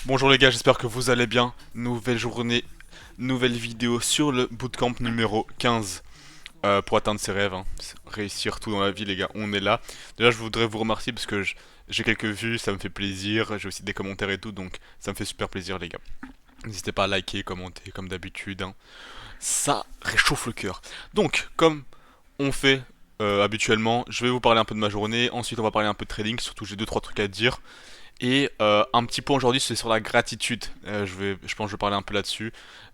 Bonjour les gars, j'espère que vous allez bien. Nouvelle journée, nouvelle vidéo sur le bootcamp numéro 15 pour atteindre ses rêves, hein. Réussir tout dans la vie les gars, on est là. Déjà je voudrais vous remercier parce que j'ai quelques vues, ça me fait plaisir, j'ai aussi des commentaires et tout, donc ça me fait super plaisir les gars. N'hésitez pas à liker, commenter comme d'habitude, hein. Ça réchauffe le cœur. Donc comme on fait habituellement, je vais vous parler un peu de ma journée, ensuite on va parler un peu de trading, surtout j'ai deux trois trucs à dire. Et un petit point aujourd'hui, c'est sur la gratitude. Je pense que je vais parler un peu là-dessus.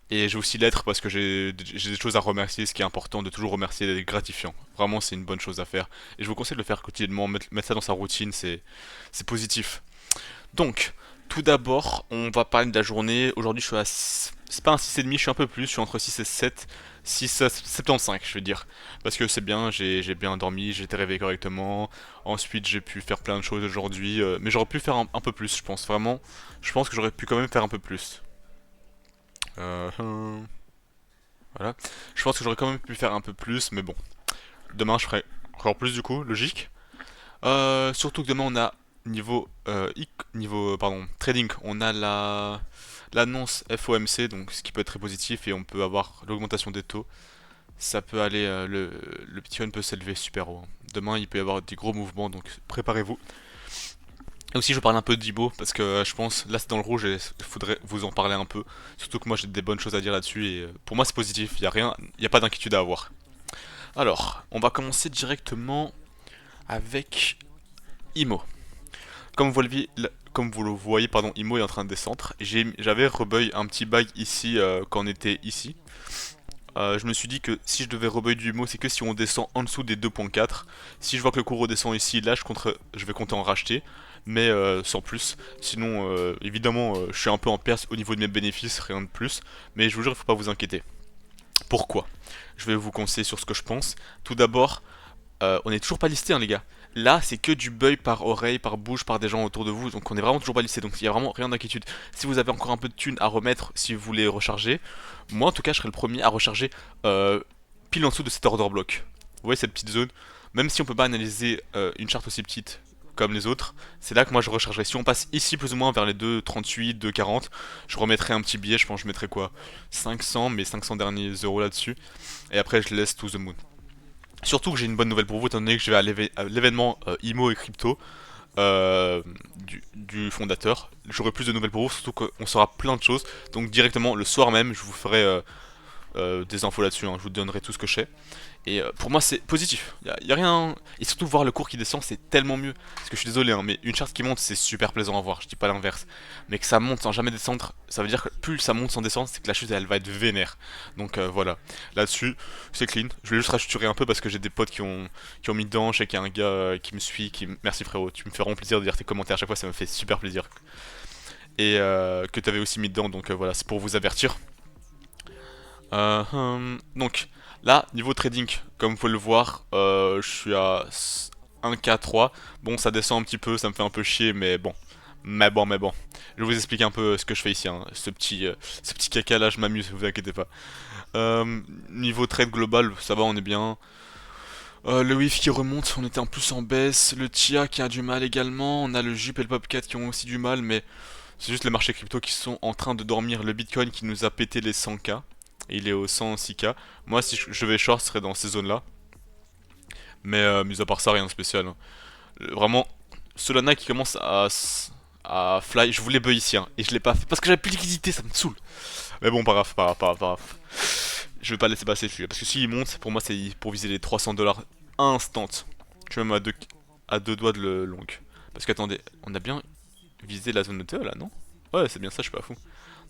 Et je vais aussi l'être parce que j'ai des choses à remercier, ce qui est important de toujours remercier, d'être gratifiant. Vraiment, c'est une bonne chose à faire. Et je vous conseille de le faire quotidiennement, mettre ça dans sa routine, c'est positif. Donc, tout d'abord, on va parler de la journée. Aujourd'hui, je suis à c'est pas un 6,5, je suis un peu plus, je suis entre 6 et 7. 6 à 75, je veux dire. Parce que c'est bien, j'ai bien dormi, j'ai été réveillé correctement. Ensuite, j'ai pu faire plein de choses aujourd'hui. Mais j'aurais pu faire un peu plus, je pense. Vraiment, je pense que j'aurais pu quand même faire un peu plus. Euh, voilà. Je pense que j'aurais quand même pu faire un peu plus, mais bon. Demain, je ferai encore plus du coup, logique. Surtout que demain on a niveau pardon trading, on a l'annonce FOMC, donc ce qui peut être très positif et on peut avoir l'augmentation des taux. Ça peut aller, le Bitcoin peut s'élever super haut, hein. Demain il peut y avoir des gros mouvements, donc préparez-vous. Et aussi je parle un peu d'IBO parce que je pense là c'est dans le rouge et il faudrait vous en parler un peu. Surtout que moi j'ai des bonnes choses à dire là-dessus et pour moi c'est positif. Il y a pas d'inquiétude à avoir. Alors on va commencer directement avec IMO. Comme vous le voyez, pardon, Imo est en train de descendre. J'avais rebuy un petit bag ici quand on était ici. Je me suis dit que si je devais rebuy du Imo, c'est que si on descend en dessous des 2.4. Si je vois que le cours redescend ici, là je vais compter en racheter. Mais sans plus. Sinon, évidemment, je suis un peu en perte au niveau de mes bénéfices, rien de plus. Mais je vous jure, il ne faut pas vous inquiéter. Pourquoi? Je vais vous conseiller sur ce que je pense. Tout d'abord, on n'est toujours pas listé, hein, les gars. Là, c'est que du buy par oreille, par bouche, par des gens autour de vous. Donc, on est vraiment toujours pas listé. Donc, il y a vraiment rien d'inquiétude. Si vous avez encore un peu de thunes à remettre, si vous voulez recharger, moi, en tout cas, je serai le premier à recharger pile en dessous de cet order block. Vous voyez cette petite zone? Même si on peut pas analyser une charte aussi petite comme les autres, c'est là que moi je rechargerai. Si on passe ici plus ou moins vers les 2,38, 2,40, je remettrai un petit billet. Je pense que je mettrai quoi? 500, mes 500 derniers euros là-dessus. Et après, je laisse to the moon. Surtout que j'ai une bonne nouvelle pour vous, étant donné que je vais à l'événement IMO et crypto du fondateur. J'aurai plus de nouvelles pour vous, surtout qu'on saura plein de choses. Donc directement le soir même, je vous ferai des infos là-dessus, hein. Je vous donnerai tout ce que je sais. Et pour moi, c'est positif. Y a rien. Et surtout, voir le cours qui descend, c'est tellement mieux. Parce que je suis désolé, hein, mais une charte qui monte, c'est super plaisant à voir. Je dis pas l'inverse. Mais que ça monte sans jamais descendre, ça veut dire que plus ça monte sans descendre, c'est que la chute, elle va être vénère. Donc voilà. Là-dessus, c'est clean. Je vais juste rassurer un peu parce que j'ai des potes qui ont mis dedans. Je sais qu'il y a un gars qui me suit. Merci frérot. Tu me fais vraiment plaisir de lire tes commentaires à chaque fois. Ça me fait super plaisir. Et que t'avais aussi mis dedans. Donc voilà, c'est pour vous avertir. Donc là, niveau trading, comme vous pouvez le voir, je suis à 1K3. Bon, ça descend un petit peu, ça me fait un peu chier, mais bon. Mais bon. Je vais vous expliquer un peu ce que je fais ici, hein. Ce petit caca là, je m'amuse, vous inquiétez pas. Niveau trade global, ça va, on est bien. Le WIF qui remonte, on était en plus en baisse. Le TIA qui a du mal également. On a le JUP et le POP4 qui ont aussi du mal, mais c'est juste les marchés crypto qui sont en train de dormir. Le Bitcoin qui nous a pété les 100K. Et il est au 106K. Moi, si je vais short, ce serait dans ces zones-là. Mais mis à part ça, rien de spécial, hein. Vraiment, Solana qui commence à fly. Je voulais buy ici, hein, et je l'ai pas fait parce que j'avais plus de liquidité, ça me saoule. Mais bon, pas grave, pas grave, pas grave, pas grave. Je vais pas laisser passer celui-là. Parce que s'il monte, pour moi, c'est pour viser les 300 $ instant. Je suis même à deux doigts de le long. Parce qu'attendez, on a bien visé la zone de TE là, non? Ouais, c'est bien ça, je suis pas fou.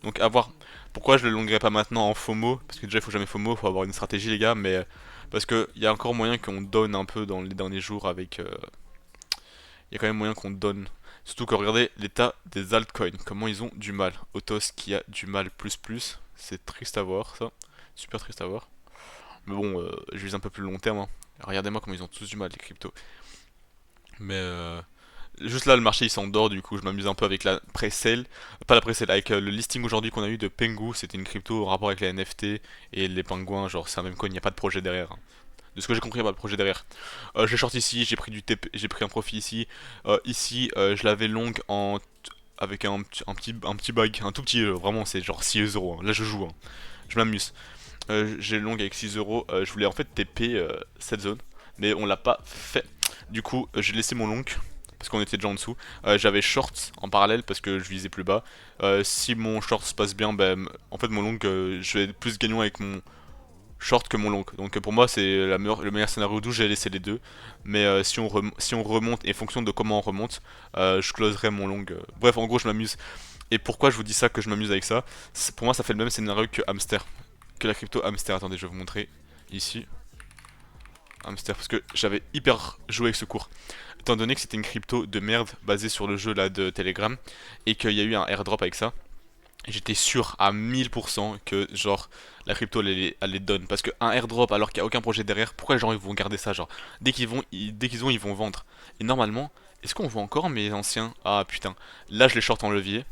Donc à voir. Pourquoi je le longuerai pas maintenant en FOMO? Parce que déjà il faut jamais FOMO, faut avoir une stratégie les gars, mais parce que il y a encore moyen qu'on donne un peu dans les derniers jours avec. Il y a quand même moyen qu'on donne. Surtout que regardez l'état des altcoins, comment ils ont du mal. Otos qui a du mal plus plus, c'est triste à voir ça, super triste à voir. Mais bon, je vise un peu plus long terme, hein. Regardez-moi comment ils ont tous du mal les cryptos. Mais juste là, le marché il s'endort, du coup, je m'amuse un peu avec la pre-sale. Pas la pre-sale, avec le listing aujourd'hui qu'on a eu de Pengu. C'était une crypto en rapport avec les NFT et les pingouins. Genre, c'est un même coin, il n'y a pas de projet derrière, hein. De ce que j'ai compris, il n'y a pas de projet derrière. J'ai short ici, j'ai pris du TP, j'ai pris un profit ici. Ici, je l'avais long en avec un petit bug, un tout petit, vraiment c'est genre 6 euros, hein. Là je joue, hein. Je m'amuse. J'ai le long avec 6 euros, je voulais en fait TP cette zone, mais on l'a pas fait. Du coup, j'ai laissé mon long, parce qu'on était déjà en dessous. J'avais short en parallèle parce que je visais plus bas. Si mon short se passe bien, ben, en fait mon long, je vais être plus gagnant avec mon short que mon long. Donc pour moi c'est le meilleur scénario d'où j'ai laissé les deux. Mais si on remonte, et en fonction de comment on remonte, je closerai mon long. Bref, en gros je m'amuse. Et pourquoi je vous dis ça, que je m'amuse avec ça? Pour moi ça fait le même scénario que Hamster. Que la crypto Hamster. Attendez, je vais vous montrer ici. Hamster, parce que j'avais hyper joué avec ce cours. Étant donné que c'était une crypto de merde basée sur le jeu là de Telegram, et qu'il y a eu un airdrop avec ça, j'étais sûr à 1000% que genre la crypto elle les donne. Parce qu'un airdrop alors qu'il n'y a aucun projet derrière, pourquoi les gens ils vont garder ça? Genre dès qu'ils ont ils vont vendre. Et normalement, est-ce qu'on voit encore mes anciens? Ah putain, là je les short en levier.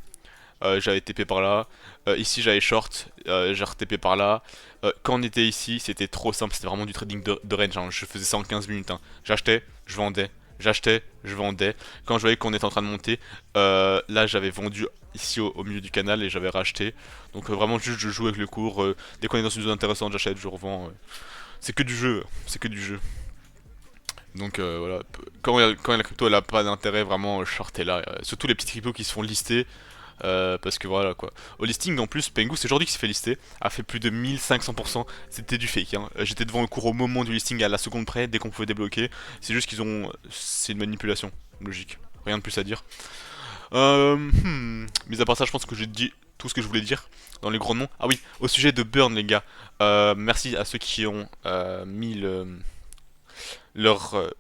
J'avais TP par là. Ici j'avais short, j'ai TP par là. Quand on était ici, c'était trop simple, c'était vraiment du trading de range, hein. Je faisais ça en 15 minutes, hein. J'achetais, je vendais, j'achetais, je vendais. Quand je voyais qu'on était en train de monter, là j'avais vendu ici au milieu du canal et j'avais racheté. Donc vraiment juste je joue avec le cours. Dès qu'on est dans une zone intéressante, j'achète, je revends. C'est que du jeu, c'est que du jeu. Donc voilà, quand la crypto elle a pas d'intérêt, vraiment short est là. Surtout les petites cryptos qui se font lister. Parce que voilà quoi. Au listing en plus, Pengu, c'est aujourd'hui qui se fait lister, a fait plus de 1500%. C'était du fake, hein. J'étais devant le cours au moment du listing à la seconde près, dès qu'on pouvait débloquer. C'est juste qu'ils ont. C'est une manipulation, logique. Rien de plus à dire. Mais à part ça, je pense que j'ai dit tout ce que je voulais dire dans les grands noms. Ah oui, au sujet de Burn, les gars. Merci à ceux qui ont mis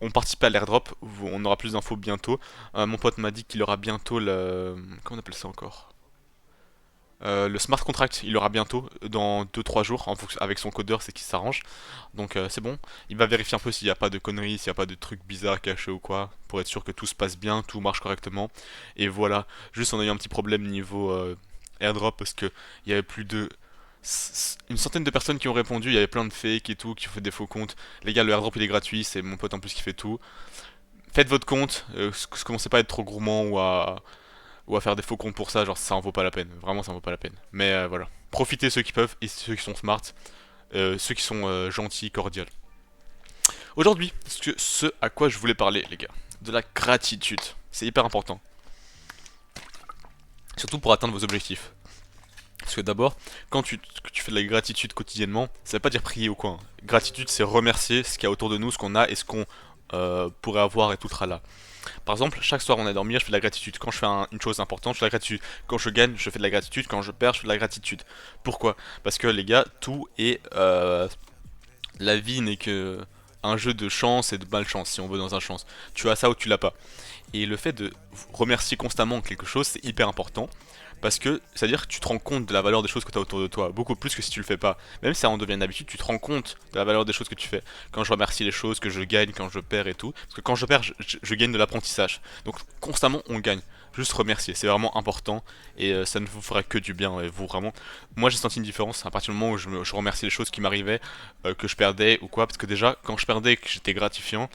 ont participé à l'airdrop. On aura plus d'infos bientôt. Mon pote m'a dit qu'il aura bientôt le. Comment on appelle ça encore? Le smart contract, il aura bientôt, dans 2-3 jours, avec son codeur, c'est qu'il s'arrange. Donc c'est bon. Il va vérifier un peu s'il n'y a pas de conneries, s'il n'y a pas de trucs bizarres cachés ou quoi, pour être sûr que tout se passe bien, tout marche correctement. Et voilà. Juste on a eu un petit problème niveau airdrop parce que il y avait plus de une centaine de personnes qui ont répondu, il y avait plein de fakes et tout, qui ont fait des faux comptes. Les gars, le airdrop il est gratuit, c'est mon pote en plus qui fait tout. Faites votre compte, commencez pas à être trop gourmand ou à faire des faux comptes pour ça, genre ça en vaut pas la peine, vraiment ça en vaut pas la peine. Mais voilà, profitez ceux qui peuvent et ceux qui sont smart, ceux qui sont gentils, cordiaux. Aujourd'hui, ce à quoi je voulais parler, les gars, de la gratitude, c'est hyper important, surtout pour atteindre vos objectifs. Parce que d'abord, quand tu fais de la gratitude quotidiennement, ça veut pas dire prier ou quoi, hein. Gratitude, c'est remercier ce qu'il y a autour de nous, ce qu'on a et ce qu'on pourrait avoir et tout tralala. Par exemple, chaque soir on à dormir, je fais de la gratitude. Quand je fais une chose importante, je fais de la gratitude. Quand je gagne, je fais de la gratitude. Quand je perds, je fais de la gratitude. Pourquoi? Parce que les gars, tout est... la vie n'est que un jeu de chance et de malchance, si on veut dans un chance. Tu as ça ou tu l'as pas. Et le fait de remercier constamment quelque chose, c'est hyper important. Parce que, c'est-à-dire que tu te rends compte de la valeur des choses que tu as autour de toi, beaucoup plus que si tu le fais pas. Même si ça en devient une habitude, tu te rends compte de la valeur des choses que tu fais. Quand je remercie les choses, que je gagne, quand je perds et tout. Parce que quand je perds, je gagne de l'apprentissage. Donc constamment, on gagne. Juste remercier, c'est vraiment important. Et ça ne vous fera que du bien. Et vous, vraiment. Moi, j'ai senti une différence à partir du moment où je remerciais les choses qui m'arrivaient, que je perdais ou quoi. Parce que déjà, quand je perdais et que j'étais gratifiant,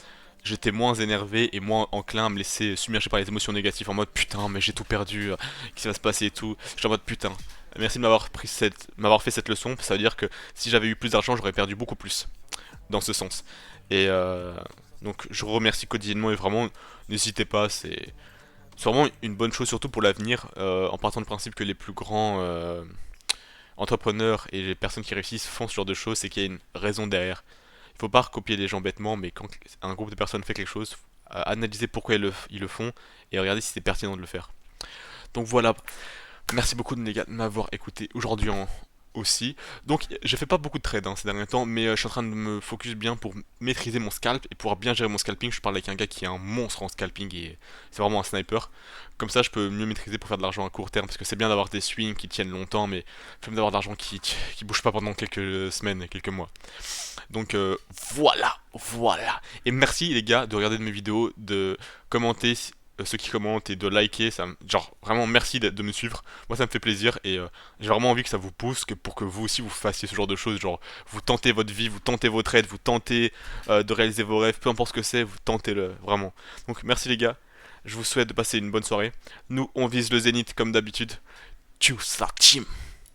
j'étais moins énervé et moins enclin à me laisser submerger par les émotions négatives en mode putain mais j'ai tout perdu, qu'est-ce qui va se passer et tout. J'étais en mode putain, merci de m'avoir fait cette leçon, ça veut dire que si j'avais eu plus d'argent j'aurais perdu beaucoup plus dans ce sens. Et donc je vous remercie quotidiennement et vraiment n'hésitez pas, c'est vraiment une bonne chose surtout pour l'avenir, en partant du principe que les plus grands entrepreneurs et les personnes qui réussissent font ce genre de choses, c'est qu'il y a une raison derrière. Il faut pas recopier les gens bêtement, mais quand un groupe de personnes fait quelque chose, analyser pourquoi ils le font et regarder si c'est pertinent de le faire. Donc voilà, merci beaucoup les gars de m'avoir écouté aujourd'hui aussi. Donc j'ai fait pas beaucoup de trades ces derniers temps, mais je suis en train de me focus bien pour maîtriser mon scalp et pouvoir bien gérer mon scalping. Je parle avec un gars qui est un monstre en scalping et c'est vraiment un sniper. Comme ça je peux mieux maîtriser pour faire de l'argent à court terme parce que c'est bien d'avoir des swings qui tiennent longtemps, mais il faut d'avoir de l'argent qui bouge pas pendant quelques semaines, quelques mois. Donc voilà. Et merci les gars de regarder mes vidéos, de commenter ceux qui commentent et de liker. Genre vraiment merci de me suivre. Moi ça me fait plaisir et j'ai vraiment envie que ça vous pousse, pour que vous aussi vous fassiez ce genre de choses. Genre vous tentez votre vie, vous tentez vos trades, vous tentez de réaliser vos rêves, peu importe ce que c'est, vous tentez-le vraiment. Donc merci les gars. Je vous souhaite de passer une bonne soirée. Nous, on vise le zénith comme d'habitude. Tchuss la team.